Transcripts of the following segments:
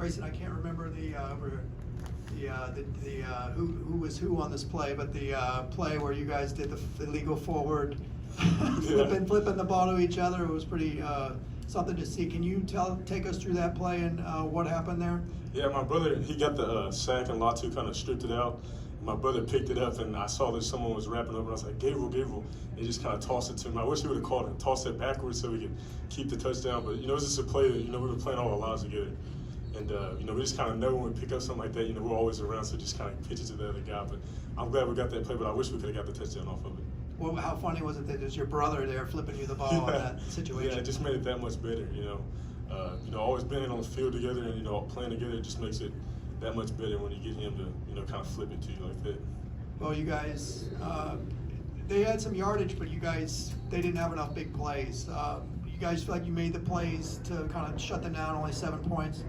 Grayson, I can't remember who was who on this play, but the play where you guys did the illegal forward, flipping the ball to each other. It was pretty something to see. Can you take us through that play and what happened there? Yeah, my brother, he got the sack and Latu kind of stripped it out. My brother picked it up, and I saw that someone was wrapping up, and I was like, Gabriel. And he just kind of tossed it to him. I wish he would have caught it, tossed it backwards so we could keep the touchdown. But, it's just a play that, we were playing all our lives together. And, we just kind of know when we pick up something like that, we're always around, so just kind of pitch it to the other guy. But I'm glad we got that play, but I wish we could have got the touchdown off of it. Well, how funny was it that it was your brother there flipping you the ball in that situation? Yeah, it just made it that much better, always being on the field together and, playing together, it just makes it that much better when you get him to, kind of flip it to you like that. Well, you guys, they had some yardage, but they didn't have enough big plays. You guys feel like you made the plays to kind of shut them down, only 7 points?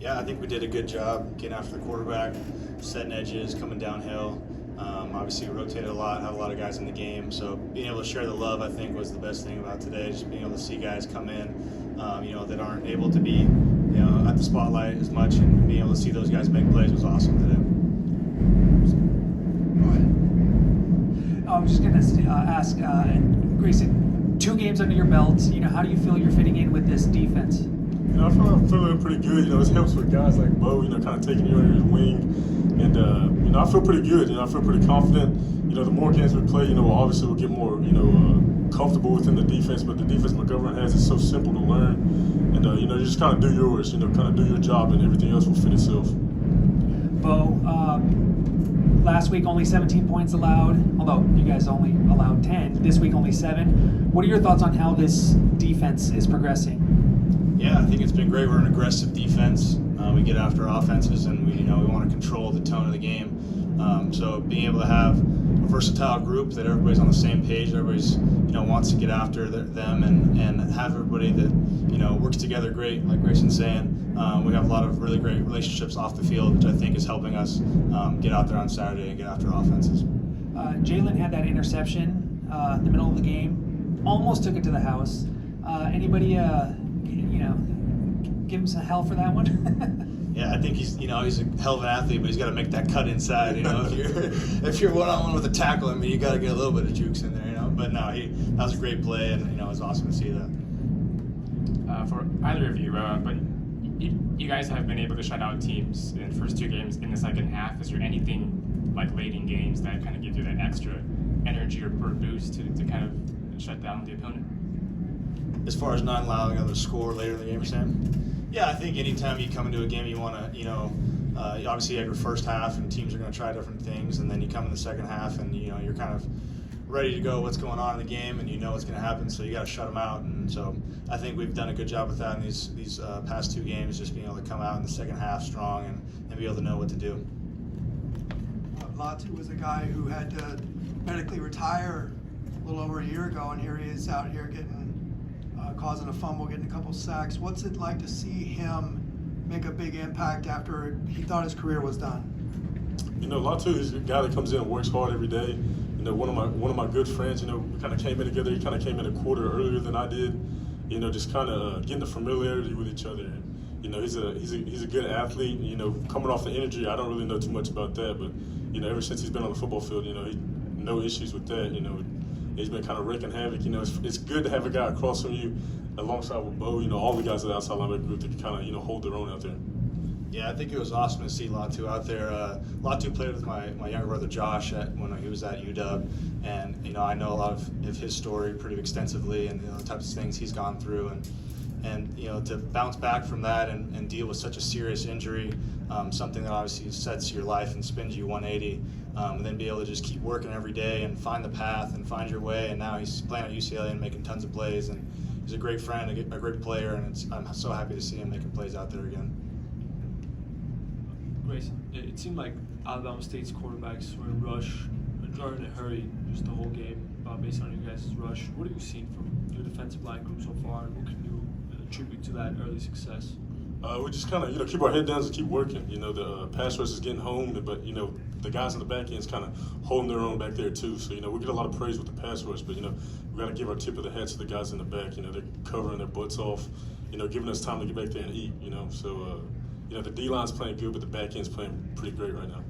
Yeah, I think we did a good job getting after the quarterback, setting edges, coming downhill. Obviously, we rotated a lot, had a lot of guys in the game. So being able to share the love, I think, was the best thing about today. Just being able to see guys come in, that aren't able to be, at the spotlight as much, and being able to see those guys make plays was awesome today. Go ahead. I was just going to ask, Grayson, 2 games under your belt. How do you feel you're fitting in with this defense? I feel I'm feeling pretty good. It helps with guys like Bo, kind of taking you under his wing. And, I feel pretty good. I feel pretty confident. The more games we play, obviously we'll get more, comfortable within the defense. But the defense McGovern has is so simple to learn. And, you just kind of do yours, kind of do your job, and everything else will fit itself. Bo, last week only 17 points allowed, although you guys only allowed 10. This week only 7. What are your thoughts on how this defense is progressing? Yeah, I think it's been great. We're an aggressive defense. We get after offenses, and we want to control the tone of the game. So being able to have a versatile group that everybody's on the same page, everybody's wants to get after them, and have everybody that works together great. Like Grayson's saying, we have a lot of really great relationships off the field, which I think is helping us get out there on Saturday and get after offenses. Jalen had that interception in the middle of the game, almost took it to the house. Anybody? Give him some hell for that one. Yeah, I think he's a hell of an athlete, but he's got to make that cut inside. If you're one-on-one with a tackle, you got to get a little bit of jukes in there. But no, that was a great play, and it was awesome to see that. For either of you, but you guys have been able to shut out teams in the first 2 games in the second half. Is there anything like late in games that kind of gives you that extra energy or boost to kind of shut down the opponent? As far as not allowing them to score later in the game, Sam? Yeah, I think anytime you come into a game, you want to, obviously you have your first half and teams are going to try different things, and then you come in the second half and, you're kind of ready to go what's going on in the game, and what's going to happen, so you got to shut them out. And so I think we've done a good job with that in these past 2 games, just being able to come out in the second half strong and be able to know what to do. Latu was a guy who had to medically retire a little over a year ago, and here he is out here causing a fumble, getting a couple sacks. What's it like to see him make a big impact after he thought his career was done? Latu is a guy that comes in and works hard every day. One of my good friends, we kind of came in together. He kind of came in a quarter earlier than I did. Just kind of getting the familiarity with each other. He's a good athlete. Coming off the injury, I don't really know too much about that, but ever since he's been on the football field, no issues with that. He's been kind of wreaking havoc. It's good to have a guy across from you alongside with Bo, all the guys at the outside linebacker group that can kind of, hold their own out there. Yeah, I think it was awesome to see Latu out there. Latu played with my younger brother Josh when he was at UW, and I know a lot of his story pretty extensively, and the types of things he's gone through, and to bounce back from that and deal with such a serious injury, something that obviously sets your life and spins you 180, and then be able to just keep working every day and find the path and find your way. And now he's playing at UCLA and making tons of plays, and he's a great friend, a great player, and I'm so happy to see him making plays out there again. Grayson, it seemed like Alabama State's quarterbacks were in rush, or in a hurry, just the whole game, based on your guys' rush. What have you seen from your defensive line group so far, and what can you attribute to that early success? We just kind of, keep our head down and keep working. The pass rush is getting home, but, the guys in the back end is kind of holding their own back there too. So, we get a lot of praise with the pass rush, but, we got to give our tip of the hat to the guys in the back. They're covering their butts off, giving us time to get back there and eat, So, you know, the D-line's playing good, but the back end's playing pretty great right now.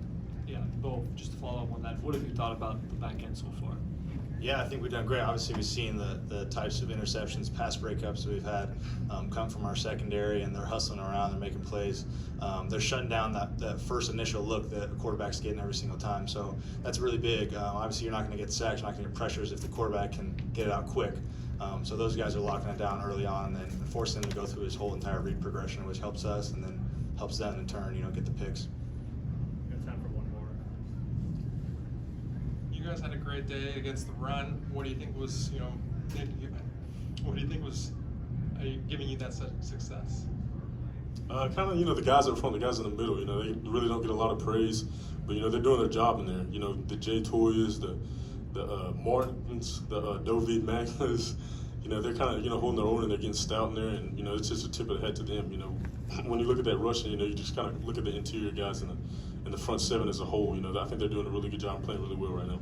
Yeah, Bo, just to follow up on that, what have you thought about the back end so far? Yeah, I think we've done great. Obviously, we've seen the types of interceptions, pass breakups that we've had come from our secondary, and they're hustling around, they're making plays. They're shutting down that first initial look that the quarterback's getting every single time. So that's really big. Obviously, you're not going to get sacks, you're not going to get pressures if the quarterback can get it out quick. So those guys are locking it down early on and forcing them to go through his whole entire read progression, which helps us and then helps them in turn, get the picks. We got time for one more. You guys had a great day against the run. What do you think was, what do you think was giving you that success? Kind of, the guys up front, the guys in the middle, they really don't get a lot of praise, but, they're doing their job in there. The Jay Toyas, the Martins, the Dovid Magnas, they're kind of, holding their own and they're getting stout in there, and, it's just a tip of the hat to them. When you look at that rushing, you just kind of look at the interior guys and the front seven as a whole. I think they're doing a really good job and playing really well right now.